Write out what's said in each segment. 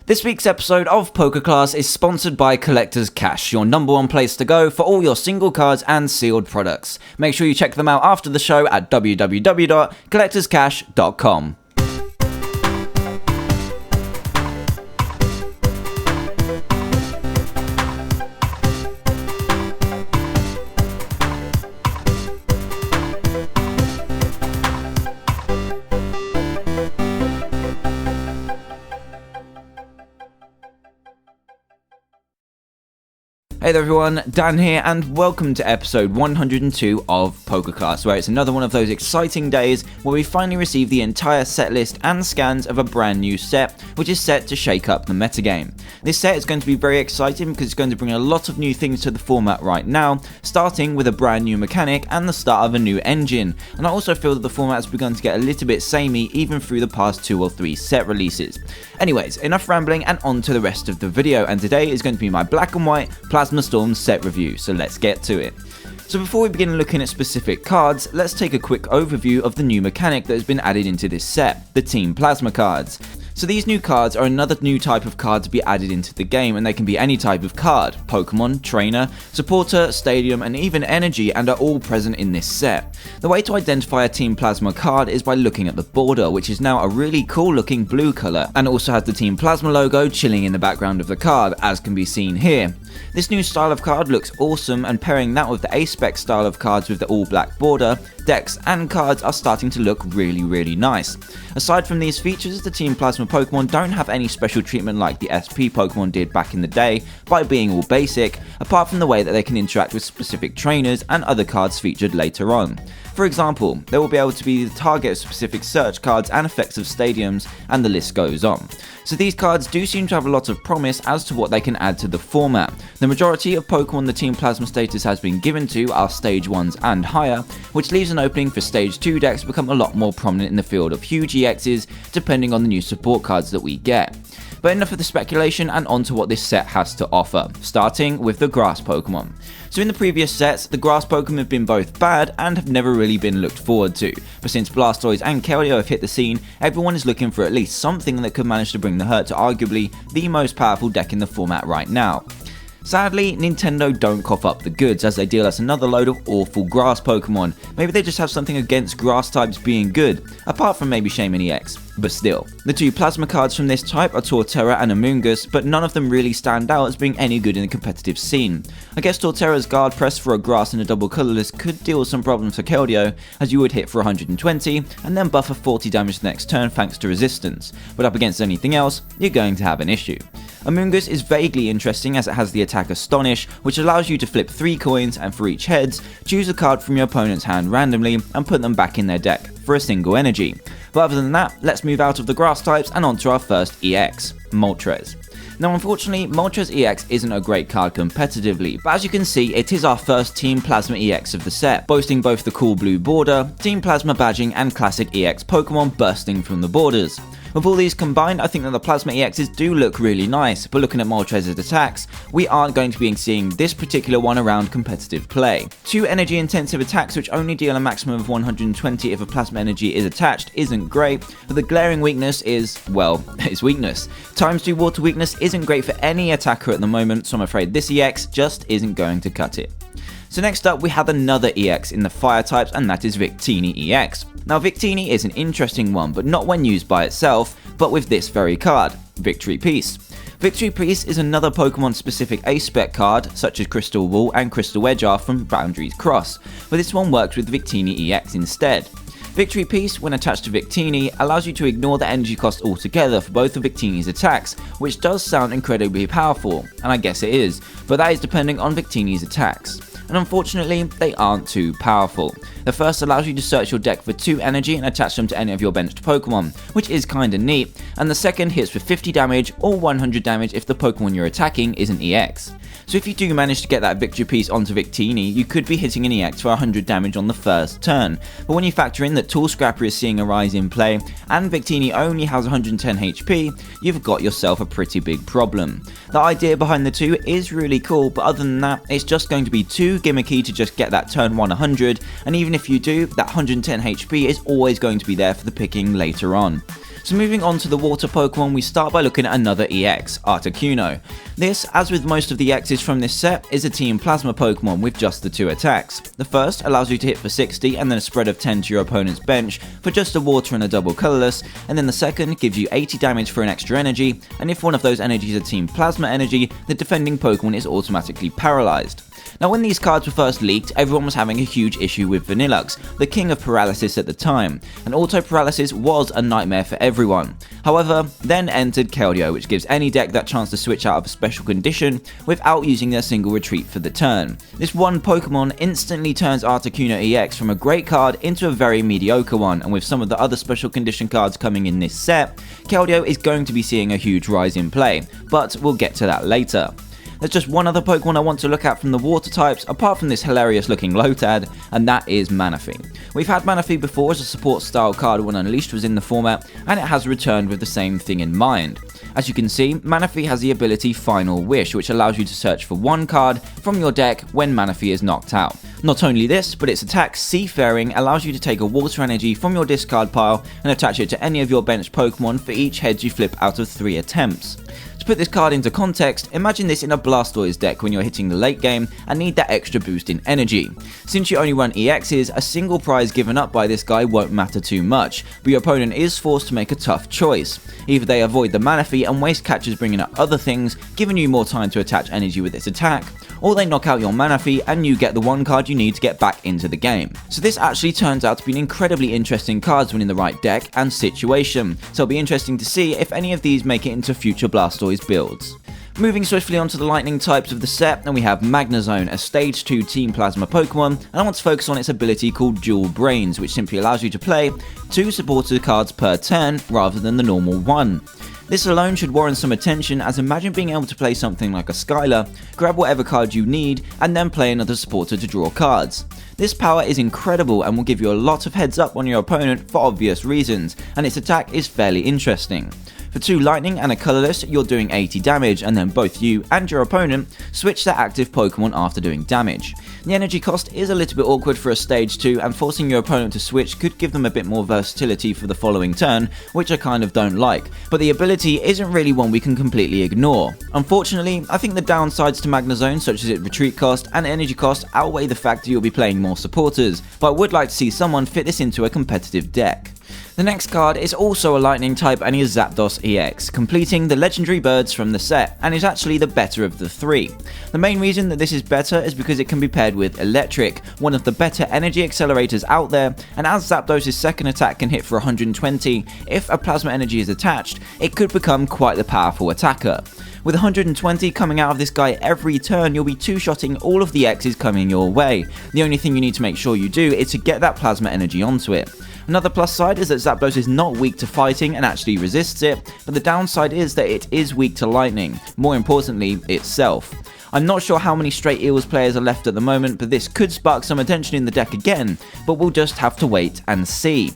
This week's episode of PokeClass is sponsored by Collector's Cash, your number one place to go for all your single cards and sealed products. Make sure you check them out after the show at www.collectorscash.com. Hey there everyone, Dan here and welcome to episode 102 of PokeClass, where it's another one of those exciting days where we finally receive the entire set list and scans of a brand new set, which is set to shake up the metagame. This set is going to be very exciting because it's going to bring a lot of new things to the format right now, starting with a brand new mechanic and the start of a new engine, and I also feel that the format has begun to get a little bit samey even through the past 2 or 3 set releases. Anyways, enough rambling and on to the rest of the video, and today is going to be my black and white Plasma Storm set review, so let's get to it. So before we begin looking at specific cards, let's take a quick overview of the new mechanic that has been added into this set, the Team Plasma cards. So these new cards are another new type of card to be added into the game, and they can be any type of card: Pokemon, Trainer, Supporter, Stadium, and even Energy, and are all present in this set. The way to identify a Team Plasma card is by looking at the border, which is now a really cool looking blue colour, and also has the Team Plasma logo chilling in the background of the card, as can be seen here. This new style of card looks awesome, and pairing that with the A-Spec style of cards with the all black border, decks and cards are starting to look really nice. Aside from these features, the Team Plasma Pokemon don't have any special treatment like the SP Pokemon did back in the day by being all basic, apart from the way that they can interact with specific trainers and other cards featured later on. For example, they will be able to be the target of specific search cards and effects of stadiums, and the list goes on. So these cards do seem to have a lot of promise as to what they can add to the format. The majority of Pokemon the Team Plasma status has been given to are Stage 1s and higher, which leaves an opening for Stage 2 decks to become a lot more prominent in the field of huge EXs, depending on the new support cards that we get. But enough of the speculation and on to what this set has to offer, starting with the Grass Pokemon. So in the previous sets, the Grass Pokemon have been both bad and have never really been looked forward to, but since Blastoise and Keldeo have hit the scene, everyone is looking for at least something that could manage to bring the hurt to arguably the most powerful deck in the format right now. Sadly, Nintendo don't cough up the goods as they deal us another load of awful grass Pokemon. Maybe they just have something against grass types being good, apart from maybe Shaymin EX, but still. The 2 plasma cards from this type are Torterra and Amoonguss, but none of them really stand out as being any good in the competitive scene. I guess Torterra's guard press for a grass and a double colourless could deal with some problems for Keldeo, as you would hit for 120 and then buffer 40 damage the next turn thanks to resistance, but up against anything else, you're going to have an issue. Amoonguss is vaguely interesting as it has the attack Astonish, which allows you to flip 3 coins and for each heads, choose a card from your opponent's hand randomly and put them back in their deck for a single energy. But other than that, let's move out of the grass types and onto our first EX, Moltres. Now unfortunately, Moltres EX isn't a great card competitively, but as you can see, it is our first Team Plasma EX of the set, boasting both the cool blue border, Team Plasma badging and classic EX Pokemon bursting from the borders. With all these combined, I think that the Plasma EXs do look really nice, but looking at Moltres' attacks, we aren't going to be seeing this particular one around competitive play. 2 energy intensive attacks which only deal a maximum of 120 if a Plasma energy is attached isn't great, but the glaring weakness is, well, its weakness. ×2 water weakness isn't great for any attacker at the moment, so I'm afraid this EX just isn't going to cut it. So next up we have another EX in the fire types, and that is Victini EX. Now Victini is an interesting one, but not when used by itself, but with this very card, Victory Piece. Victory Piece is another Pokemon specific A-Spec card, such as Crystal Wall and Crystal Edge are from Boundaries Cross, but this one works with Victini EX instead. Victory Piece, when attached to Victini, allows you to ignore the energy cost altogether for both of Victini's attacks, which does sound incredibly powerful, and I guess it is, but that is depending on Victini's attacks. And unfortunately, they aren't too powerful. The first allows you to search your deck for 2 energy and attach them to any of your benched Pokemon, which is kinda neat, and the second hits for 50 damage or 100 damage if the Pokemon you're attacking is an EX. So if you do manage to get that Victory Piece onto Victini, you could be hitting an EX for 100 damage on the first turn, but when you factor in that Tool Scrapper is seeing a rise in play, and Victini only has 110 HP, you've got yourself a pretty big problem. The idea behind the two is really cool, but other than that, it's just going to be too gimmicky to just get that turn 100, and even if you do, that 110 HP is always going to be there for the picking later on. So moving on to the water Pokemon, we start by looking at another EX, Articuno. This, as with most of the EXs from this set, is a Team Plasma Pokemon with just the 2 attacks. The first allows you to hit for 60 and then a spread of 10 to your opponent's bench for just a water and a double colourless, and then the second gives you 80 damage for an extra energy, and if one of those energies is a Team Plasma energy, the defending Pokemon is automatically paralysed. Now when these cards were first leaked, everyone was having a huge issue with Vanillux, the king of paralysis at the time, and auto paralysis was a nightmare for everyone. However, then entered Keldeo, which gives any deck that chance to switch out of a special condition without using their single retreat for the turn. This one Pokemon instantly turns Articuno EX from a great card into a very mediocre one, and with some of the other special condition cards coming in this set, Keldeo is going to be seeing a huge rise in play, but we'll get to that later. There's just one other Pokemon I want to look at from the water types, apart from this hilarious looking Lotad, and that is Manaphy. We've had Manaphy before as a support style card when Unleashed was in the format, and it has returned with the same thing in mind. As you can see, Manaphy has the ability Final Wish, which allows you to search for one card from your deck when Manaphy is knocked out. Not only this, but its attack Seafaring allows you to take a water energy from your discard pile and attach it to any of your bench Pokemon for each heads you flip out of 3 attempts. To put this card into context, imagine this in a Blastoise deck when you're hitting the late game and need that extra boost in energy. Since you only run EXs, a single prize given up by this guy won't matter too much, but your opponent is forced to make a tough choice. Either they avoid the Manaphy and waste catches bringing up other things, giving you more time to attach energy with its attack, or they knock out your Manaphy and you get the one card you need to get back into the game. So this actually turns out to be an incredibly interesting card when in the right deck and situation, so it'll be interesting to see if any of these make it into future Blastoise builds. Moving swiftly onto the lightning types of the set, and we have Magnezone, a stage 2 Team Plasma Pokemon, and I want to focus on its ability called Dual Brains, which simply allows you to play 2 supported cards per turn rather than the normal 1. This alone should warrant some attention, as imagine being able to play something like a Skylar, grab whatever card you need, and then play another supporter to draw cards. This power is incredible and will give you a lot of heads up on your opponent for obvious reasons, and its attack is fairly interesting. For 2 lightning and a colourless, you're doing 80 damage, and then both you and your opponent switch their active Pokemon after doing damage. The energy cost is a little bit awkward for a stage 2, and forcing your opponent to switch could give them a bit more versatility for the following turn, which I kind of don't like, but the ability isn't really one we can completely ignore. Unfortunately, I think the downsides to Magnezone, such as its retreat cost and energy cost, outweigh the fact that you'll be playing more supporters, but I would like to see someone fit this into a competitive deck. The next card is also a lightning type and is Zapdos EX, completing the legendary birds from the set, and is actually the better of the 3. The main reason that this is better is because it can be paired with Electric, one of the better energy accelerators out there, and as Zapdos' second attack can hit for 120, if a plasma energy is attached, it could become quite the powerful attacker. With 120 coming out of this guy every turn, you'll be 2-shotting all of the X's coming your way. The only thing you need to make sure you do is to get that plasma energy onto it. Another plus side is that Zapdos is not weak to fighting and actually resists it, but the downside is that it is weak to lightning, more importantly, itself. I'm not sure how many straight Eels players are left at the moment, but this could spark some attention in the deck again, but we'll just have to wait and see.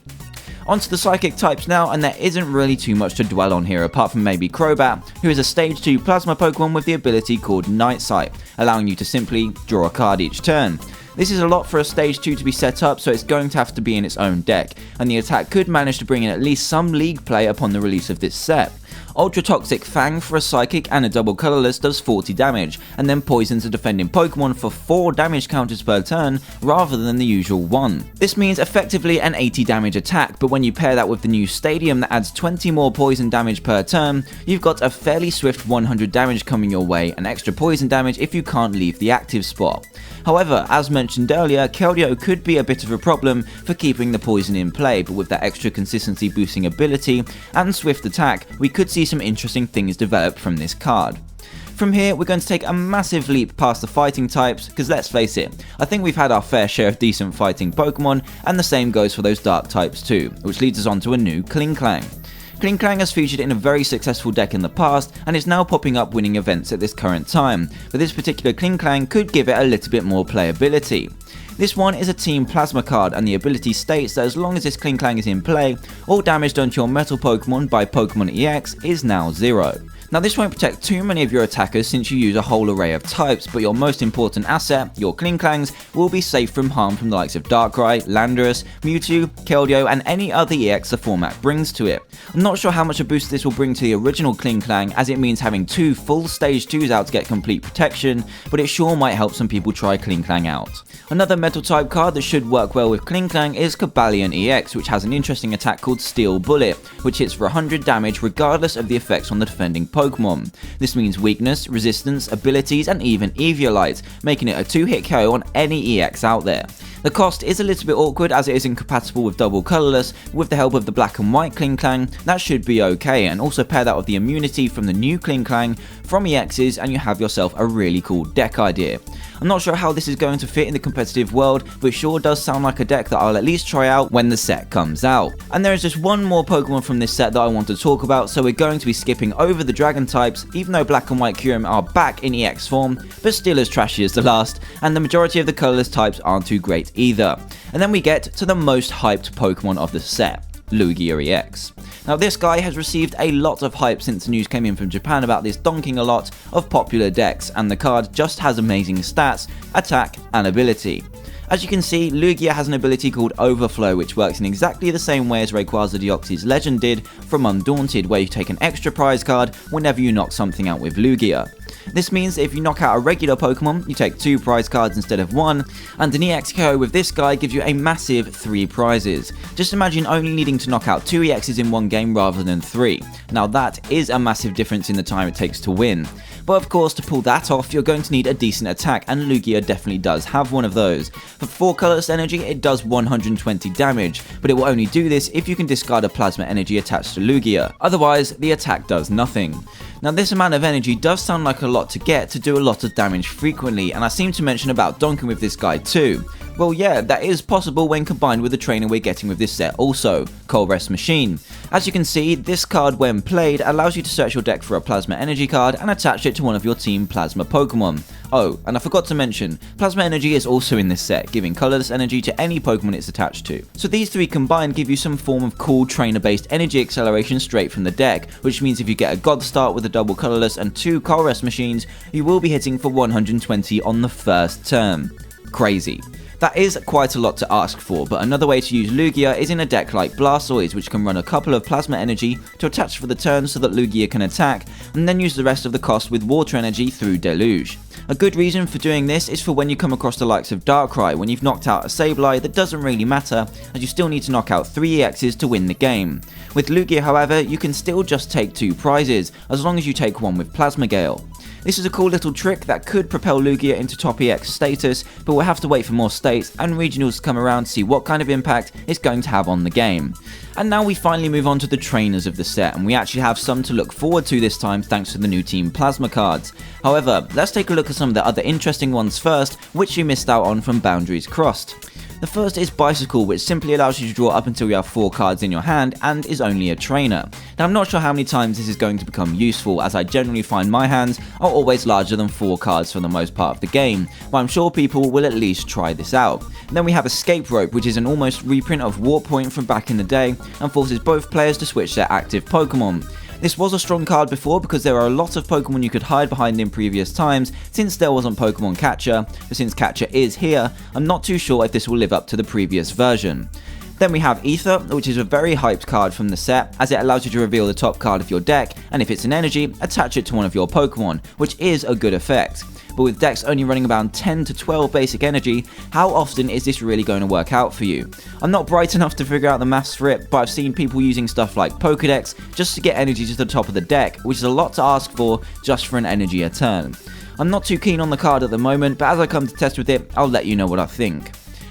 Onto the Psychic types now, and there isn't really too much to dwell on here apart from maybe Crobat, who is a stage 2 Plasma Pokemon with the ability called Night Sight, allowing you to simply draw a card each turn. This is a lot for a stage 2 to be set up, so it's going to have to be in its own deck, and the attack could manage to bring in at least some league play upon the release of this set. Ultra Toxic Fang for a Psychic and a double colourless does 40 damage, and then poisons a defending Pokemon for 4 damage counters per turn rather than the usual 1. This means effectively an 80 damage attack, but when you pair that with the new Stadium that adds 20 more poison damage per turn, you've got a fairly swift 100 damage coming your way, and extra poison damage if you can't leave the active spot. However, as mentioned earlier, Keldeo could be a bit of a problem for keeping the poison in play, but with that extra consistency boosting ability and swift attack, we could see some interesting things develop from this card. From here, we're going to take a massive leap past the fighting types, because let's face it, I think we've had our fair share of decent fighting Pokemon, and the same goes for those dark types too, which leads us on to a new Clang. Clang has featured in a very successful deck in the past and is now popping up winning events at this current time, but this particular Clang could give it a little bit more playability. This one is a Team Plasma card, and the ability states that as long as this Clang is in play, all damage done to your metal Pokemon by Pokemon EX is now 0. Now this won't protect too many of your attackers since you use a whole array of types, but your most important asset, your Clangs, will be safe from harm from the likes of Darkrai, Landorus, Mewtwo, Keldeo and any other EX the format brings to it. I'm not sure how much a boost this will bring to the original Clang, as it means having 2 full stage 2s out to get complete protection, but it sure might help some people try Clang out. Another metal type card that should work well with Clang is Cabalion EX, which has an interesting attack called Steel Bullet, which hits for 100 damage regardless of the effects on the defending Pokemon. This means weakness, resistance, abilities and even Eviolite, making it a 2-hit KO on any EX out there. The cost is a little bit awkward as it is incompatible with double colourless. With the help of the black and white Clang, that should be okay, and also pair that with the immunity from the new Clang from EXs and you have yourself a really cool deck idea. I'm not sure how this is going to fit in the competitive world, but it sure does sound like a deck that I'll at least try out when the set comes out. And there is just one more Pokemon from this set that I want to talk about, so we're going to be skipping over the Dragon types, even though Black and White Kyurem are back in EX form, but still as trashy as the last, and the majority of the colourless types aren't too great either. And then we get to the most hyped Pokemon of the set, Lugia EX. Now this guy has received a lot of hype since the news came in from Japan about this donking a lot of popular decks, and the card just has amazing stats, attack and ability. As you can see, Lugia has an ability called Overflow, which works in exactly the same way as Rayquaza Deoxys Legend did from Undaunted, where you take an extra prize card whenever you knock something out with Lugia. This means if you knock out a regular Pokemon, you take 2 prize cards instead of 1, and an EX KO with this guy gives you a massive 3 prizes. Just imagine only needing to knock out 2 EXs in one game rather than 3. Now that is a massive difference in the time it takes to win. But of course, to pull that off, you're going to need a decent attack, and Lugia definitely does have one of those. For 4 colourless energy, it does 120 damage, but it will only do this if you can discard a plasma energy attached to Lugia. Otherwise, the attack does nothing. Now this amount of energy does sound like a lot to get to do a lot of damage frequently, and I seem to mention about donking with this guy too. Well yeah, that is possible when combined with the trainer we're getting with this set also, Colress Machine. As you can see, this card when played allows you to search your deck for a Plasma Energy card and attach it to one of your Team Plasma Pokemon. Oh, and I forgot to mention, Plasma Energy is also in this set, giving colourless energy to any Pokemon it's attached to. So these 3 combined give you some form of cool trainer-based energy acceleration straight from the deck, which means if you get a God Start with a double colourless and 2 Colress Machines, you will be hitting for 120 on the first turn. Crazy. That is quite a lot to ask for, but another way to use Lugia is in a deck like Blastoise, which can run a couple of Plasma Energy to attach for the turn so that Lugia can attack, and then use the rest of the cost with Water Energy through Deluge. A good reason for doing this is for when you come across the likes of Darkrai, when you've knocked out a Sableye that doesn't really matter, as you still need to knock out 3 EXs to win the game. With Lugia however, you can still just take 2 prizes, as long as you take one with Plasma Gale. This is a cool little trick that could propel Lugia into top EX status, but we'll have to wait for more states and regionals to come around to see what kind of impact it's going to have on the game. And now we finally move on to the trainers of the set, and we actually have some to look forward to this time thanks to the new Team Plasma cards. However, let's take a look at some of the other interesting ones first, which you missed out on from Boundaries Crossed. The first is Bicycle, which simply allows you to draw up until you have 4 cards in your hand and is only a trainer. Now I'm not sure how many times this is going to become useful, as I generally find my hands are always larger than 4 cards for the most part of the game, but I'm sure people will at least try this out. And then we have Escape Rope, which is an almost reprint of Warp Point from back in the day and forces both players to switch their active Pokemon. This was a strong card before because there are a lot of Pokemon you could hide behind in previous times since there wasn't Pokemon Catcher, but since Catcher is here, I'm not too sure if this will live up to the previous version. Then we have Ether, which is a very hyped card from the set, as it allows you to reveal the top card of your deck, and if it's an energy, attach it to one of your Pokemon, which is a good effect. But with decks only running around 10 to 12 basic energy, how often is this really going to work out for you? I'm not bright enough to figure out the maths for it, but I've seen people using stuff like Pokedex just to get energy to the top of the deck, which is a lot to ask for just for an energy a turn. I'm not too keen on the card at the moment, but as I come to test with it, I'll let you know what I think.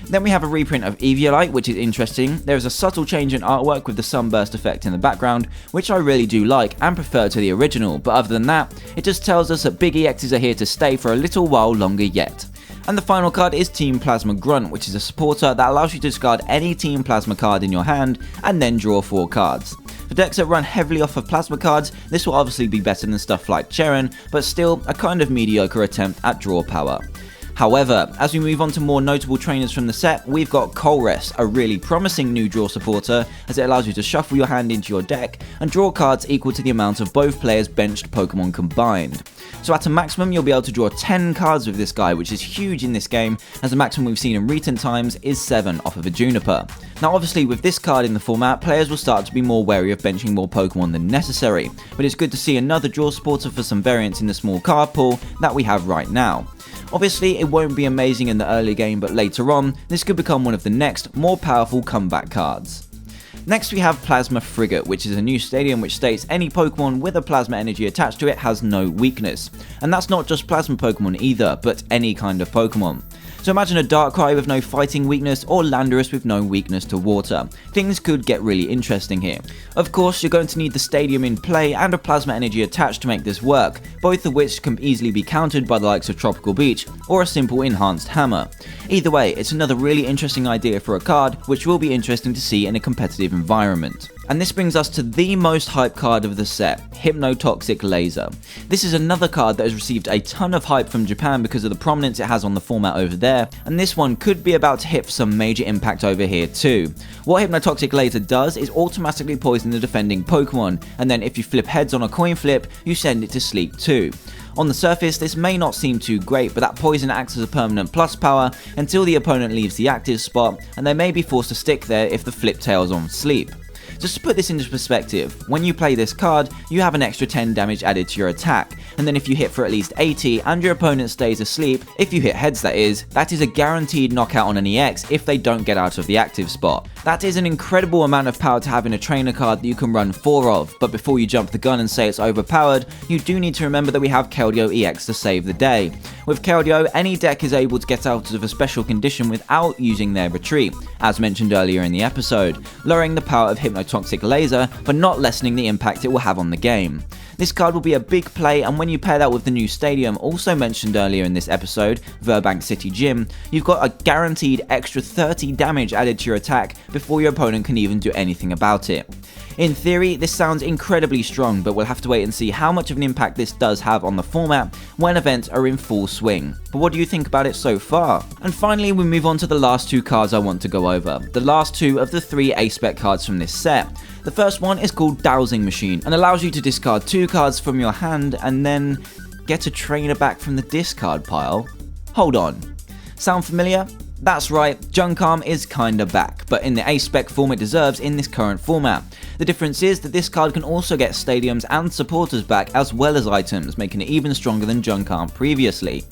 Then we have a reprint of Eviolite, which is interesting. There is a subtle change in artwork with the sunburst effect in the background, which I really do like and prefer to the original, but other than that, it just tells us that big EXs are here to stay for a little while longer yet. And the final card is Team Plasma Grunt, which is a supporter that allows you to discard any Team Plasma card in your hand and then draw 4 cards. For decks that run heavily off of Plasma cards, this will obviously be better than stuff like Cheren, but still a kind of mediocre attempt at draw power. However, as we move on to more notable trainers from the set, we've got Colress, a really promising new draw supporter, as it allows you to shuffle your hand into your deck and draw cards equal to the amount of both players' benched Pokemon combined. So at a maximum, you'll be able to draw 10 cards with this guy, which is huge in this game, as the maximum we've seen in recent times is 7 off of a Juniper. Now obviously with this card in the format, players will start to be more wary of benching more Pokemon than necessary, but it's good to see another draw supporter for some variance in the small card pool that we have right now. Obviously, it won't be amazing in the early game, but later on, this could become one of the next, more powerful comeback cards. Next we have Plasma Frigate, which is a new stadium which states any Pokemon with a Plasma energy attached to it has no weakness. And that's not just Plasma Pokemon either, but any kind of Pokemon. So imagine a Darkrai with no fighting weakness or Landorus with no weakness to water. Things could get really interesting here. Of course, you're going to need the stadium in play and a Plasma energy attached to make this work, both of which can easily be countered by the likes of Tropical Beach or a simple enhanced hammer. Either way, it's another really interesting idea for a card, which will be interesting to see in a competitive environment. And this brings us to the most hyped card of the set, Hypno Toxic Laser. This is another card that has received a ton of hype from Japan because of the prominence it has on the format over there, and this one could be about to hit for some major impact over here too. What Hypno Toxic Laser does is automatically poison the defending Pokemon, and then if you flip heads on a coin flip, you send it to sleep too. On the surface, this may not seem too great, but that poison acts as a permanent plus power until the opponent leaves the active spot, and they may be forced to stick there if the flip tails on sleep. Just to put this into perspective, when you play this card, you have an extra 10 damage added to your attack, and then if you hit for at least 80 and your opponent stays asleep, if you hit heads that is a guaranteed knockout on an EX if they don't get out of the active spot. That is an incredible amount of power to have in a trainer card that you can run 4 of, but before you jump the gun and say it's overpowered, you do need to remember that we have Keldeo EX to save the day. With Keldeo, any deck is able to get out of a special condition without using their retreat, as mentioned earlier in the episode, lowering the power of Hypno Toxic Laser, but not lessening the impact it will have on the game. This card will be a big play, and when you pair that with the new stadium also mentioned earlier in this episode, Verbank City Gym, you've got a guaranteed extra 30 damage added to your attack before your opponent can even do anything about it. In theory, this sounds incredibly strong, but we'll have to wait and see how much of an impact this does have on the format when events are in full swing. But what do you think about it so far? And finally, we move on to the last 2 cards I want to go over, the last 2 of the 3 A-Spec cards from this set. The first one is called Dowsing Machine and allows you to discard 2 cards from your hand and then get a trainer back from the discard pile. Hold on. Sound familiar? That's right, Junk Arm is kinda back, but in the A-Spec form it deserves in this current format. The difference is that this card can also get stadiums and supporters back as well as items, making it even stronger than Junk Arm previously.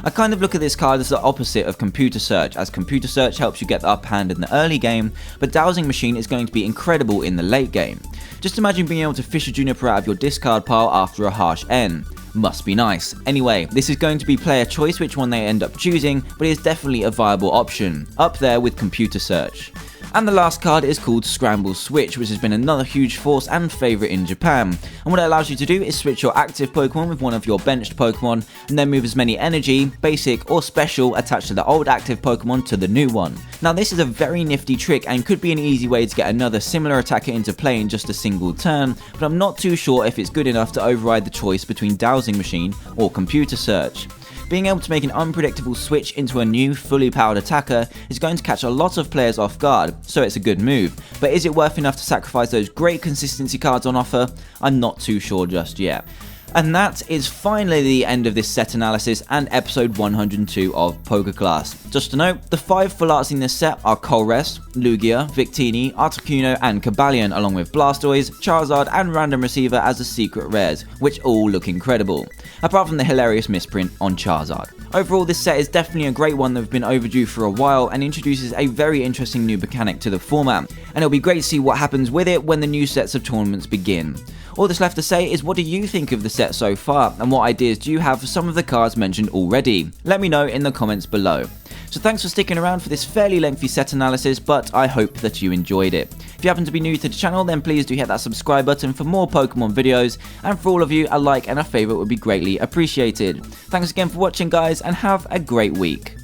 I kind of look at this card as the opposite of Computer Search, as Computer Search helps you get the upper hand in the early game, but Dowsing Machine is going to be incredible in the late game. Just imagine being able to fish a Juniper out of your discard pile after a harsh N. Must be nice. Anyway, this is going to be player choice which one they end up choosing, but it is definitely a viable option, up there with Computer Search. And the last card is called Scramble Switch, which has been another huge force and favourite in Japan. And what it allows you to do is switch your active Pokemon with one of your benched Pokemon, and then move as many energy, basic or special attached to the old active Pokemon to the new one. Now this is a very nifty trick and could be an easy way to get another similar attacker into play in just a single turn, but I'm not too sure if it's good enough to override the choice between Dowsing Machine or Computer Search. Being able to make an unpredictable switch into a new, fully powered attacker is going to catch a lot of players off guard, so it's a good move. But is it worth enough to sacrifice those great consistency cards on offer? I'm not too sure just yet. And that is finally the end of this set analysis and episode 102 of PokeClass. Just to note, the 5 full arts in this set are Colress, Lugia, Victini, Articuno and Cabalion, along with Blastoise, Charizard and Random Receiver as the secret rares, which all look incredible, apart from the hilarious misprint on Charizard. Overall, this set is definitely a great one that we've been overdue for a while and introduces a very interesting new mechanic to the format, and it'll be great to see what happens with it when the new sets of tournaments begin. All that's left to say is, what do you think of the set so far, and what ideas do you have for some of the cards mentioned already? Let me know in the comments below. So thanks for sticking around for this fairly lengthy set analysis, but I hope that you enjoyed it. If you happen to be new to the channel, then please do hit that subscribe button for more Pokemon videos, and for all of you, a like and a favourite would be greatly appreciated. Thanks again for watching guys, and have a great week.